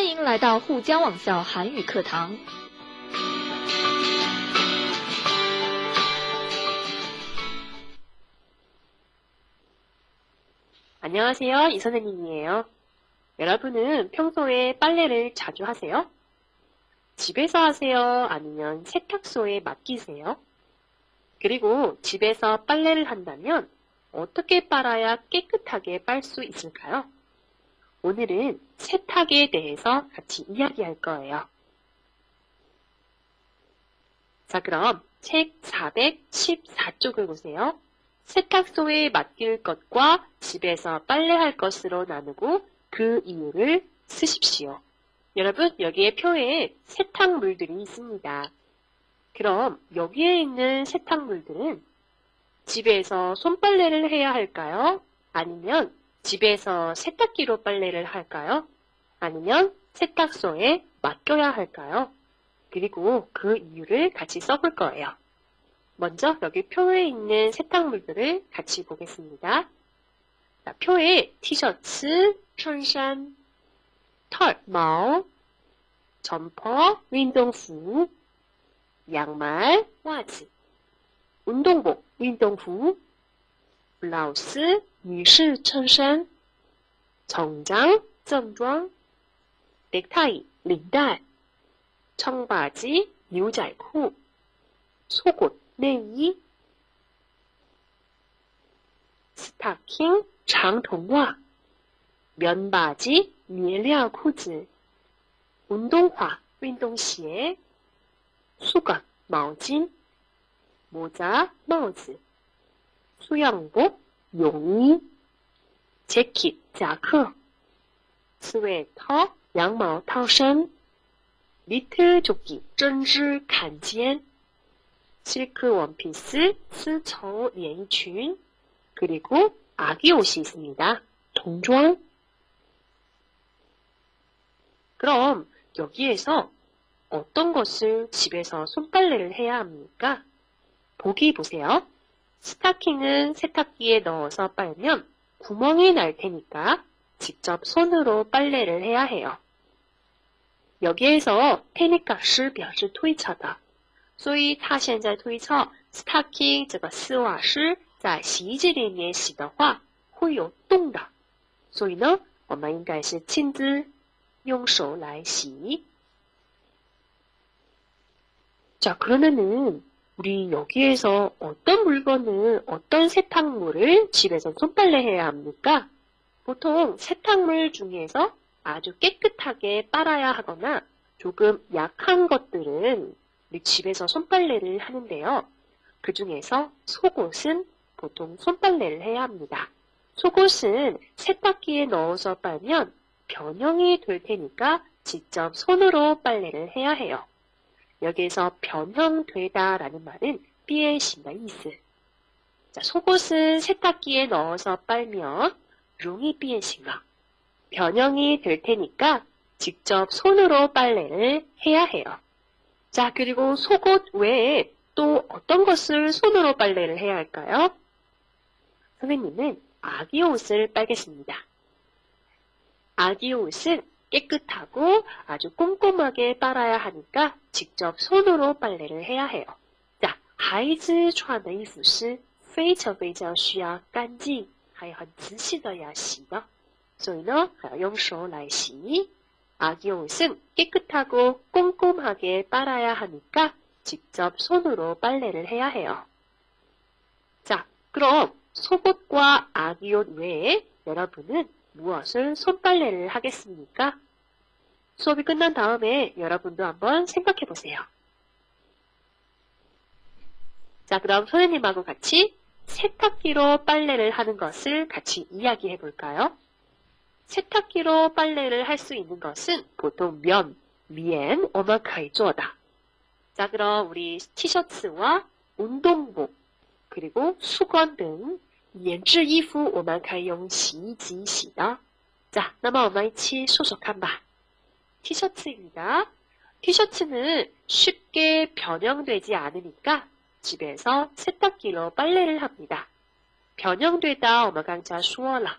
欢迎来到沪江网校韩语课堂。 안녕하세요. 이 선생님이에요. 여러분은 평소에 빨래를 자주 하세요? 집에서 하세요? 아니면 세탁소에 맡기세요? 그리고 집에서 빨래를 한다면 어떻게 빨아야 깨끗하게 빨 수 있을까요? 오늘은 세탁에 대해서 같이 이야기할 거예요. 자, 그럼 책 414쪽을 보세요. 세탁소에 맡길 것과 집에서 빨래할 것으로 나누고 그 이유를 쓰십시오. 여러분, 여기에 표에 세탁물들이 있습니다. 그럼 여기에 있는 세탁물들은 집에서 손빨래를 해야 할까요? 아니면 집에서 세탁기로 빨래를 할까요? 아니면 세탁소에 맡겨야 할까요? 그리고 그 이유를 같이 써볼 거예요. 먼저 여기 표에 있는 세탁물들을 같이 보겠습니다. 자, 표에 티셔츠, 衬衫, 털, 毛, 점퍼, 运动服, 양말, 袜子, 운동복, 运动服, 블라우스, 女士衬衫, 정장, 正装, 넥타이, 领带, 청바지, 牛仔裤, 속옷, 内衣, 스타킹, 长筒袜, 면바지, 棉料裤子, 운동화, 运动鞋, 수건, 毛巾, 모자, 帽子, 수영복, 泳衣, 재킷, 夹克, 스웨터, 羊毛套衫, 니트 조끼, 针织坎肩, 실크 원피스, 丝绸连衣裙, 그리고 아기 옷이 있습니다.童装. 그럼 여기에서 어떤 것을 집에서 손빨래를 해야 합니까? 보기 보세요. 스타킹은 세탁기에 넣어서 빨면 구멍이 날 테니까 직접 손으로 빨래를 해야 해요. 여기에서 테니까是表示推测的，所以他现在推测 stocking 这个丝袜是在洗衣机里面洗的话会有洞的，所以呢，我们应该是亲自用手来洗。 자, 그러면은 우리 여기에서 어떤 물건을, 어떤 세탁물을 집에서 손빨래해야 합니까? 보통 세탁물 중에서 아주 깨끗하게 빨아야 하거나 조금 약한 것들은 우리 집에서 손빨래를 하는데요. 그 중에서 속옷은 보통 손빨래를 해야 합니다. 속옷은 세탁기에 넣어서 빨면 변형이 될 테니까 직접 손으로 빨래를 해야 해요. 여기에서 변형되다라는 말은 变形的意思. 자, 속옷은 세탁기에 넣어서 빨면 容易变形了. 변형이 될 테니까 직접 손으로 빨래를 해야 해요. 자, 그리고 속옷 외에 또 어떤 것을 손으로 빨래를 해야 할까요? 선생님은 아기 옷을 빨겠습니다. 아기 옷은 깨끗하고 아주 꼼꼼하게 빨아야 하니까 직접 손으로 빨래를 해야 해요. 자, 孩子穿的衣服是非常非常需要干净还有很仔细的要洗的，所以呢，还要用手来洗。 아기 옷은 깨끗하고 꼼꼼하게 빨아야 하니까 직접 손으로 빨래를 해야 해요. 자, 그럼 속옷과 아기 옷 외에 여러분은 무엇을 손빨래를 하겠습니까? 수업이 끝난 다음에 여러분도 한번 생각해 보세요. 자, 그럼 선생님하고 같이 세탁기로 빨래를 하는 것을 같이 이야기해 볼까요? 세탁기로 빨래를 할 수 있는 것은 보통 면, 棉, 我们可以做的. 자, 그럼 우리 티셔츠와 운동복, 그리고 수건 등 棉质衣服我们可以用洗衣机洗的. 자, 那么我们一起说说看吧. 티셔츠입니다. 티셔츠는 쉽게 변형되지 않으니까 집에서 세탁기로 빨래를 합니다. 변형되다 我们刚才说了.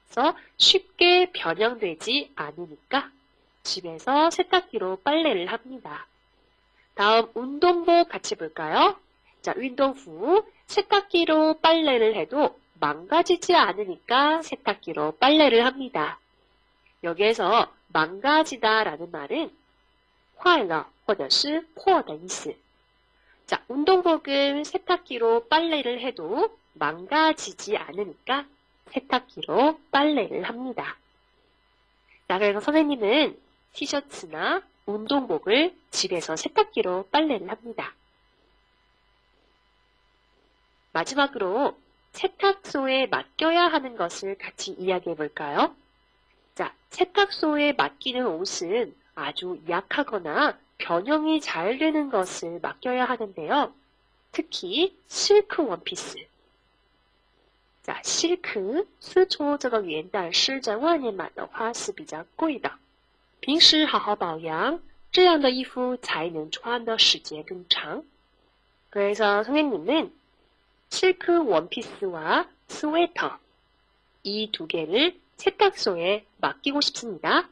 그래서 쉽게 변형되지 않으니까 집에서 세탁기로 빨래를 합니다. 다음 운동복 같이 볼까요? 자, 운동 후 세탁기로 빨래를 해도 망가지지 않으니까 세탁기로 빨래를 합니다. 여기에서 망가지다라는 말은 坏了或者是破的意思. 자, 운동복은 세탁기로 빨래를 해도 망가지지 않으니까 세탁기로 빨래를 합니다. 자, 그래서 선생님은 티셔츠나 운동복을 집에서 세탁기로 빨래를 합니다. 마지막으로 세탁소에 맡겨야 하는 것을 같이 이야기해 볼까요? 자, 세탁소에 맡기는 옷은 아주 약하거나 변형이 잘 되는 것을 맡겨야 하는데요. 특히 실크 원피스. 자, 실크丝绸这个原单是在外面买的话是比较贵的。平时好好保养，这样的衣服才能穿的时间更长。 그래서 선생님은 실크 원피스와 스웨터 이 두 개를 세탁소에 맡기고 싶습니다.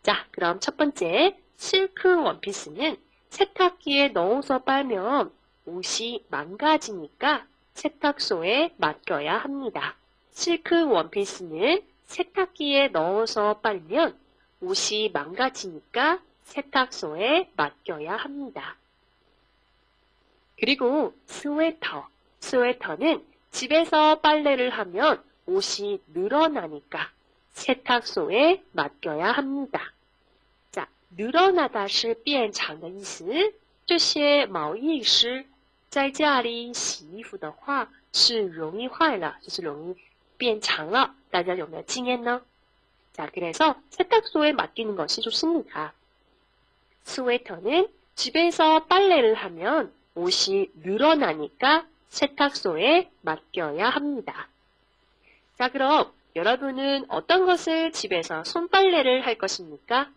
자, 그럼 첫 번째 실크 원피스는 세탁기에 넣어서 빨면 옷이 망가지니까 세탁소에 맡겨야 합니다. 실크 원피스는 세탁기에 넣어서 빨면 옷이 망가지니까 세탁소에 맡겨야 합니다. 그리고 스웨터는 집에서 빨래를 하면 옷이 늘어나니까 세탁소에 맡겨야 합니다. 자, 늘어나다是变长的意思。这些毛衣是在家里洗衣服的话是容易坏了，就是容易变长了。大家有没有经验呢？ 자, 그래서 세탁소에 맡기는 것이 좋습니다. 스웨터는 집에서 빨래를 하면 옷이 늘어나니까 세탁소에 맡겨야 합니다. 자, 그럼 여러분은 어떤 것을 집에서 손빨래를 할 것입니까?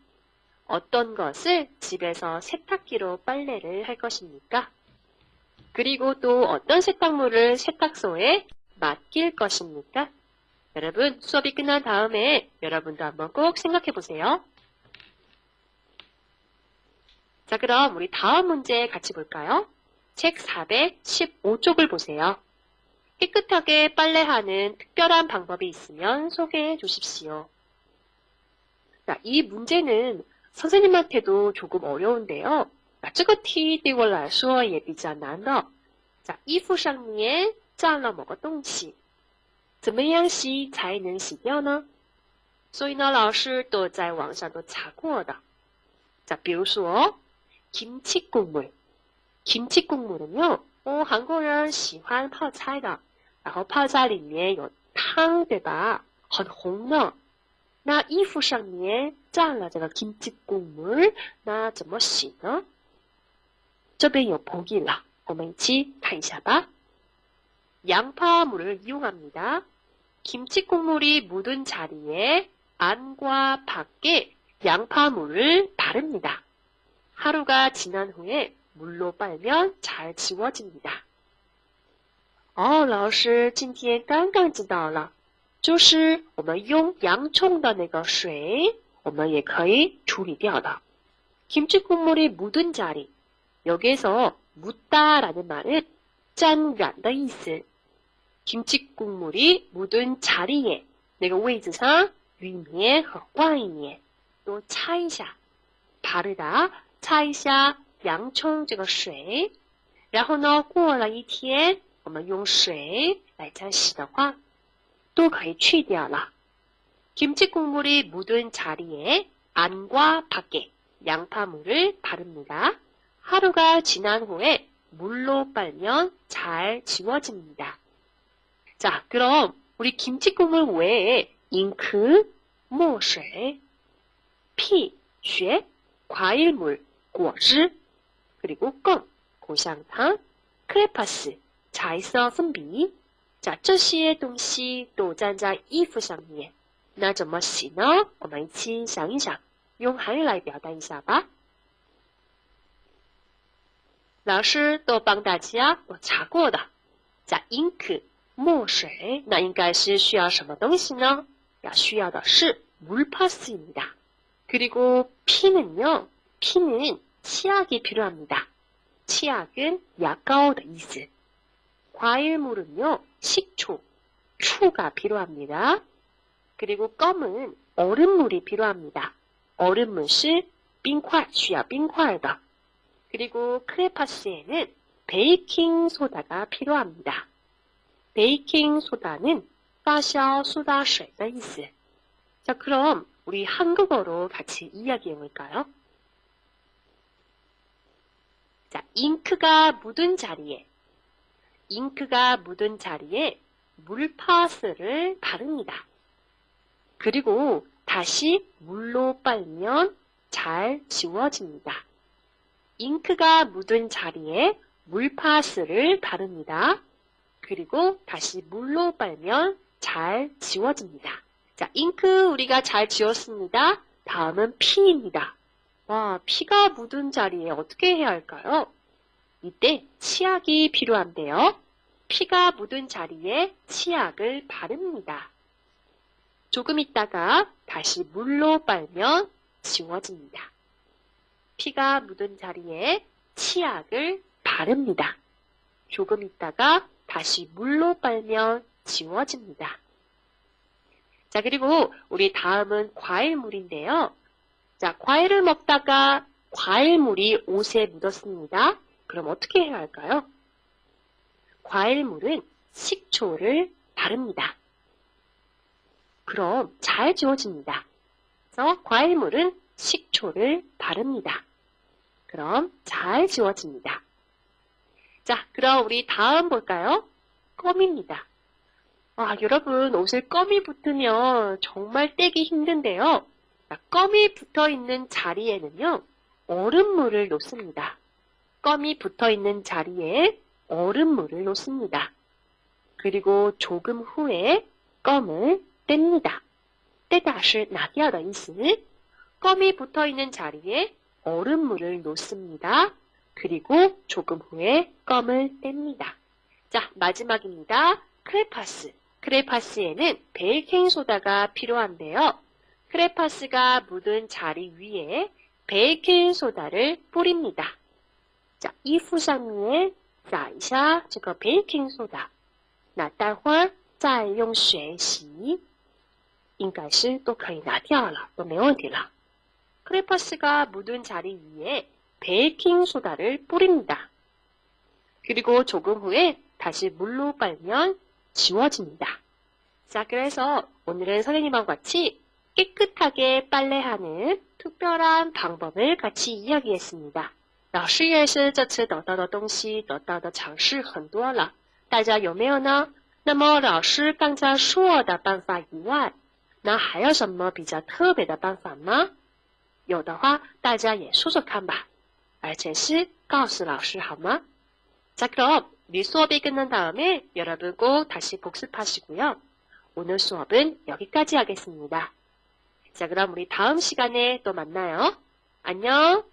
어떤 것을 집에서 세탁기로 빨래를 할 것입니까? 그리고 또 어떤 세탁물을 세탁소에 맡길 것입니까? 여러분, 수업이 끝난 다음에 여러분도 한번 꼭 생각해 보세요. 자, 그럼 우리 다음 문제 같이 볼까요? 책 415쪽을 보세요. 깨끗하게 빨래하는 특별한 방법이 있으면 소개해 주십시오. 자, 이 문제는 선생님한테도 조금 어려운데요. 这个题对我来说也比较难的。在衣服上面沾了某个东西，怎么样洗才能洗掉呢？所以呢，老师都在网上都查过的。자，比如说김치국물은요，韩国人喜欢泡菜的，然后泡菜里面有汤，对吧？很红呢。那衣服上面沾了这个김치국물，那怎么洗呢？这边有보기了，我们一起看一下吧。 양파물을 이용합니다. 김치국물이 묻은 자리에 안과 밖에 양파물을 바릅니다. 하루가 지난 후에 물로 빨면 잘 지워집니다. 老师今天刚刚知道了，就是我们用洋葱的那个水，我们也可以处理掉的。 김치국물이 묻은 자리 여기에서 묻다라는 말은沾染的意思。 김치국물이 묻은 자리에 那个位置上里面和外面都擦一下 바르다 擦一下洋葱这个水，然后呢过了一天我们用水来再洗的话都可以去掉了。 김치국물이 묻은 자리에 안과 밖에 양파물을 바릅니다. 하루가 지난 후에 물로 빨면 잘 지워집니다. 자, 그럼 우리 김치국물 외에 잉크, 墨水, 피, 血, 과일물, 果汁, 그리고 껌, 고향탕, 크레파스, 彩色粉笔. 자, 这些东西都沾在衣服上面。那怎么洗呢？我们一起想一想，用韩语来表达一下吧。老师都帮大家都查过的。자, 잉크, 墨水，那应该是需要什么东西呢？要需要的是물파스입니다。 그리고 피는요. 피는 치약이 필요합니다. 치약은 야까오더 이스. 과일물은요. 식초, 추가 필요합니다. 그리고 껌은 얼음물이 필요합니다. 얼음물은 冰块需要冰块的. 그리고 크레파스에는 베이킹 소다가 필요합니다. 베이킹 소다는 发酵苏打水的意思. 자, 그럼 우리 한국어로 같이 이야기해 볼까요? 자, 잉크가 묻은 자리에 물파스를 바릅니다. 그리고 다시 물로 빨면 잘 지워집니다. 잉크가 묻은 자리에 물파스를 바릅니다. 그리고 다시 물로 빨면 잘 지워집니다. 자, 잉크 우리가 잘 지웠습니다. 다음은 피입니다. 와, 피가 묻은 자리에 어떻게 해야 할까요? 이때 치약이 필요한데요. 피가 묻은 자리에 치약을 바릅니다. 조금 있다가 다시 물로 빨면 지워집니다. 피가 묻은 자리에 치약을 바릅니다. 조금 있다가 다시 물로 빨면 지워집니다. 자, 그리고 우리 다음은 과일물인데요. 자, 과일을 먹다가 과일물이 옷에 묻었습니다. 그럼 어떻게 해야 할까요? 과일물은 식초를 바릅니다. 그럼 잘 지워집니다. 그래서 과일물은 식초를 바릅니다. 그럼 잘 지워집니다. 자, 그럼 우리 다음 볼까요? 껌입니다. 아, 여러분, 옷에 껌이 붙으면 정말 떼기 힘든데요. 자, 껌이 붙어있는 자리에는요, 얼음물을 놓습니다. 껌이 붙어있는 자리에 얼음물을 놓습니다. 그리고 조금 후에 껌을 뗍니다. 떼다是拿掉的意思. 껌이 붙어있는 자리에 얼음물을 놓습니다. 그리고 조금 후에 껌을 뗍니다. 자, 마지막입니다. 크레파스. 크레파스에는 베이킹소다가 필요한데요. 크레파스가 묻은 자리 위에 베이킹소다를 뿌립니다. 자, 衣服上面撒一下这个 베이킹소다. 那待会儿再用水洗，应该是都可以拿掉了，都没问题了。 크레파스가 묻은 자리 위에 베이킹소다를 뿌립니다. 그리고 조금 후에 다시 물로 빨면 지워집니다. 자, 그래서 오늘은 선생님과 같이 깨끗하게 빨래하는 특별한 방법을 같이 이야기했습니다. 老师也是这次得到的东西得到的尝试很多了，大家有没有呢？那么老师刚才说的办法以外，那还有什么比较特别的办法吗？有的话，大家也说说看吧，而且是告诉老师好吗？ 자, 그럼 우리 수업이 끝난 다음에 여러분 꼭 다시 복습하시고요. 오늘 수업은 여기까지 하겠습니다. 자, 그럼 우리 다음 시간에 또 만나요. 안녕!